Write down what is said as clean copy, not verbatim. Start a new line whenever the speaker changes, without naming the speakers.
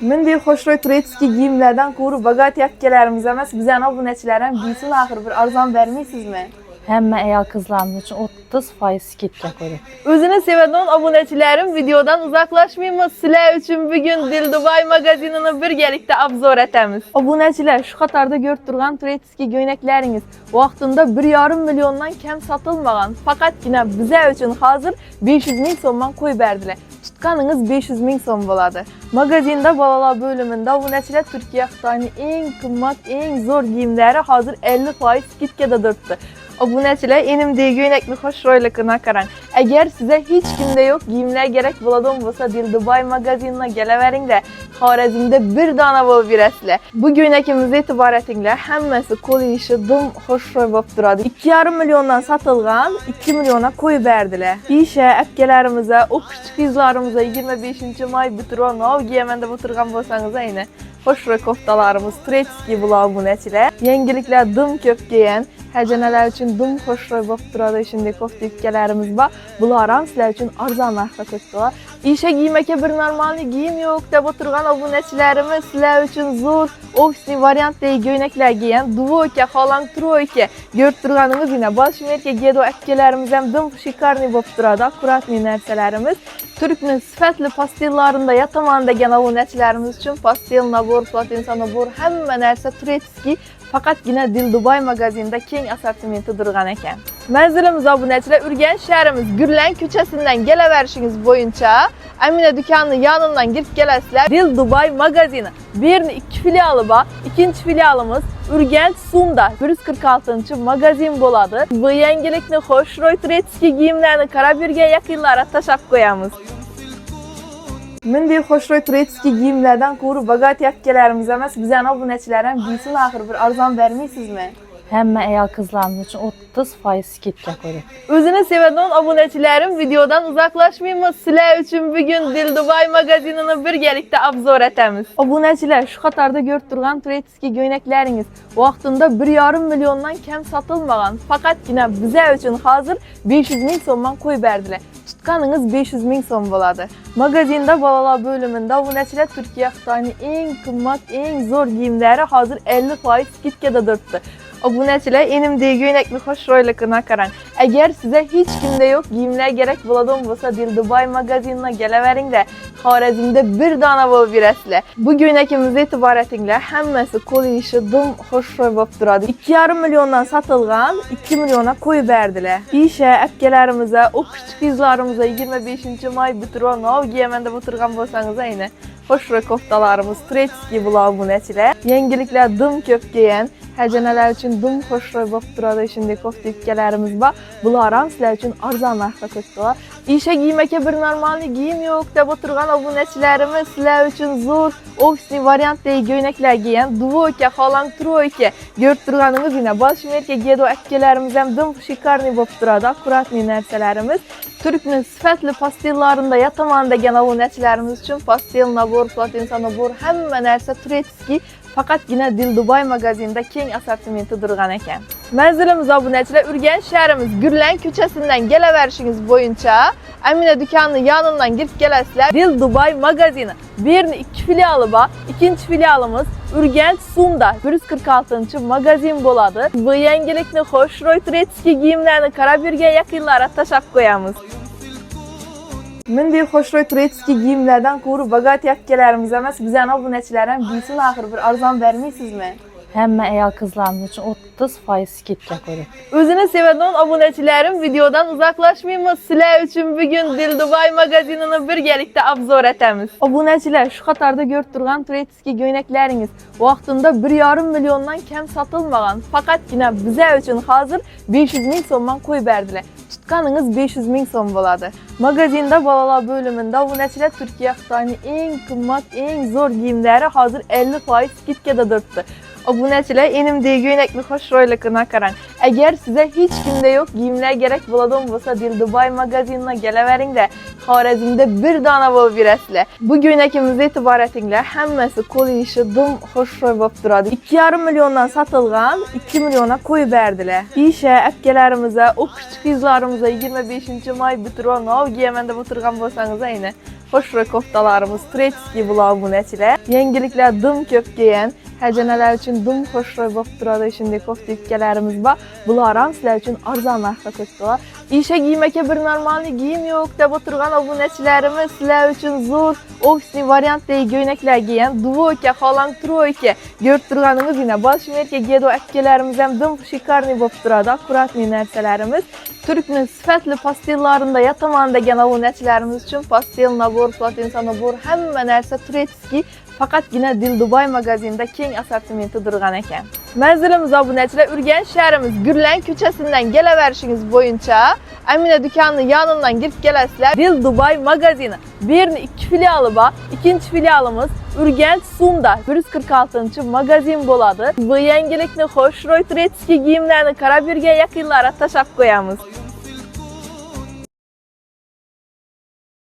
Mendey hoşroy turetski giyimlerden koru bagat yapkelerimiz emas. Bizden obuneçilerim giysin ahır bir arzan vermeysizmi?
Hemme ayal kızlarımız için 30% skidga koyuyor.
Özünü seveden aboneçilerim videodan uzaklaşmayınız. Sizler için bugün Dil Dubai magazinini birgelikte abzor etemiz. Aboneçiler şu katarda görüp durgan turetski göynekleriniz vaktinde 1,5 milyondan kem satılmagan. Fakat yine bize için hazır 500 bin somdan koy berdiler. Tutkanınız 500 bin son boladı. Magazinde balalar bölümünde aboneçiler Türkiye Xitay'ın en kımmat, en zor giyimleri hazır 50% skidga dörttü. Aboneçiler enimdeki göynekli hoş roylıkına karan. Eğer size hiç kimde yok giyimler gerek buladığım olsa Dil Dubai magazinine geleverin de Xorazm'de bir dana bol birəsile. Bu göynekimiz itibaretinle hemmesi kol işi dım hoş roy bop duradı. 2,5 milyondan satılgan 2 milyona koyu berdiler. İşe epkelerimize, o küçük kızlarımıza 25. may bitiruan nov giyemende buturgan bolsanıza yine hoş roy koftalarımız turetski bula aboneçiler. Yengilikler dım köp giyen Heceneler için dım hoşroy bop durada şimdi kofta ipkelerimiz var. Bunlar sizler için arzan narxa kötüler. İşe giymeke bir normal giyim yok da oturgan aboneçilerimiz sizler için zor, ofisli variant değil göynekler giyen, duvoyke, halan troyke görüp durganımız yine başmerke gedo epkelerimiz hem dım şikarni bop durada akkuratni nerselerimiz. Türk'ün sıfatlı pastellarında yataman degen aboneçilerimiz için pastel nabor, platin nabor, hemme nerse turetski. Fakat yine Dil Dubai magazinde keng asortimenti durgan ekan. Manzilimiz aboneçiler Urgen şehrimiz Gürlen köçesinden geleverişiniz boyunca Amine dükkanının yanından girip gelesizler. Dil Dubai magazini birini 2 filialı var. İkinci filialımız Urgen Sum'da 146. magazin boladı. Bu yengilikni hoşroy turetski giyimlerini Karabirge yakınlara taşap koyamız. Mendey hoşroy turetski giyimlerden koru bagat yapkelerimiz emas. Bizden aboneçilerim giysin ahır bir arzan vermeysizmi?
Hemme ayal kızlarımız için 30% skidga koyuyor.
Özünü seveden aboneçilerim videodan uzaklaşmayınız. Sizler için bugün Dil Dubai magazinini birgelikte abzor etemiz. Aboneçiler şu katarda görüp durgan turetski göynekleriniz vaktinde 1,5 milyondan kem satılmagan. Fakat yine bize için hazır 500 bin somdan koy berdiler. Tutkanınız 500 bin son boladı. Magazinde balalar bölümünde aboneçiler Türkiye Xitay'ın en kımmat, en zor giyimleri hazır 50% skidga dörttü. Aboneçiler enimdeki göynekli hoş roylıkına karan. Eğer size hiç kimde yok giyimler gerek buladığım olsa Dil Dubai magazinine geleverin de Xorazm'de bir dana bol birəsile. Bu göynekimiz itibaretinle hemmesi kol işi dım hoş roy bop duradı. 2,5 milyondan satılgan 2 milyona koyu berdiler. İşe epkelerimize, o küçük kızlarımıza 25. may bitiruan nov giyemende buturgan bolsanıza yine hoş roy koftalarımız turetski bula aboneçiler. Yengilikler dım köp giyen Heceneler için dım hoşroy bop durada şimdi kofta ipkelerimiz var. Bunlar sizler için arzan narxa kötüler. İşe giymeke bir normal giyim yok da oturgan aboneçilerimiz sizler için zor, ofisli variant değil göynekler giyen, duvoyke, halan troyke görüp durganınız yine başmerke gedo epkelerimiz hem dım şikarni bop durada akkuratni nerselerimiz. Türk'ün sıfatlı pastellarında yataman degen aboneçilerimiz için pastel nabor, platin nabor, hemme nerse turetski. Fakat yine Dil Dubai magazinde keng asortimenti durgan ekan. Manzilimiz aboneçiler Urgen şehrimiz Gürlen köçesinden geleverişiniz boyunca Amine dükkanının yanından girip gelesizler. Dil Dubai magazini birini 2 filialı var. İkinci filialımız Urgen Sum'da 146. magazin boladı. Bu yengilikni hoşroy turetski giyimlerini Karabirge yakınlara taşap koyamız. Mendey hoşroy turetski giyimlerden koru bagat yapkelerimiz emas. Bizden aboneçilerim giysin ahır bir arzan vermeysizmi?
Hemme ayal kızlarımız için 30% skidga koyuyor.
Özünü seveden aboneçilerim videodan uzaklaşmayınız. Sizler için bugün Dil Dubai magazinini birgelikte abzor etemiz. Aboneçiler şu katarda görüp durgan turetski göynekleriniz vaktinde 1,5 milyondan kem satılmagan. Fakat yine bize için hazır 500 bin somdan koy berdiler. Tutkanınız 500 bin son boladı. Magazinde balalar bölümünde aboneçiler Türkiye Xitay'ın en kımmat, en zor giyimleri hazır 50% skidga dörttü. Aboneçiler enimdeki göynekli hoş roylıkına karan. Eğer size hiç kimde yok giyimler gerek buladığım olsa Dil Dubai magazinine geleverin de Xorazm'de bir dana bol birəsile. Bu göynekimiz itibaretinle hemmesi kol işi dım hoş roy bop duradı. 2,5 milyondan satılgan 2 milyona koyu berdiler. İşe epkelerimize, o küçük kızlarımıza 25. may bitiruan nov giyemende buturgan bolsanıza yine hoşroy koftalarımız Turetski bula obuneçiler. Yengilikler dım köp giyen, heceneler için dım hoşroy bop durada şimdi kofta yükkelerimiz var. Bularam sizler için arzan narxda köptüler. İşe giymeke bir normal giyim yok deb oturgan obuneçilerimiz sizler için zor, oksini variantdagi göynekler giyen, dvoyka, falan troyka görüp turganımız yine balşimerke giyedo akkelerimiz hem dım şikarni bop durada, akuratni narsalarimiz. Türk'ün sifatli pastellarında yataman degen obuneçilerimiz için pastel nabor, platinsa nabor, hemme narsa Turetski fakat yine Dildubay magazinde keng asortimenti durgan ekan. Manzilimiz obuneçiler Urganch shahrimiz Gürlen ko'chasidan kelaverişiniz boyunca Amina dükkanının yanından girip gelasizlar. Dildubay magazini. Birinin 2 filialı var. İkinci filialımız Urganch Sum'da 146. magazin boladı. Bu yengilikni hoşroy Turetski giyimlerini Karabirge yakınlara taşap koyamız.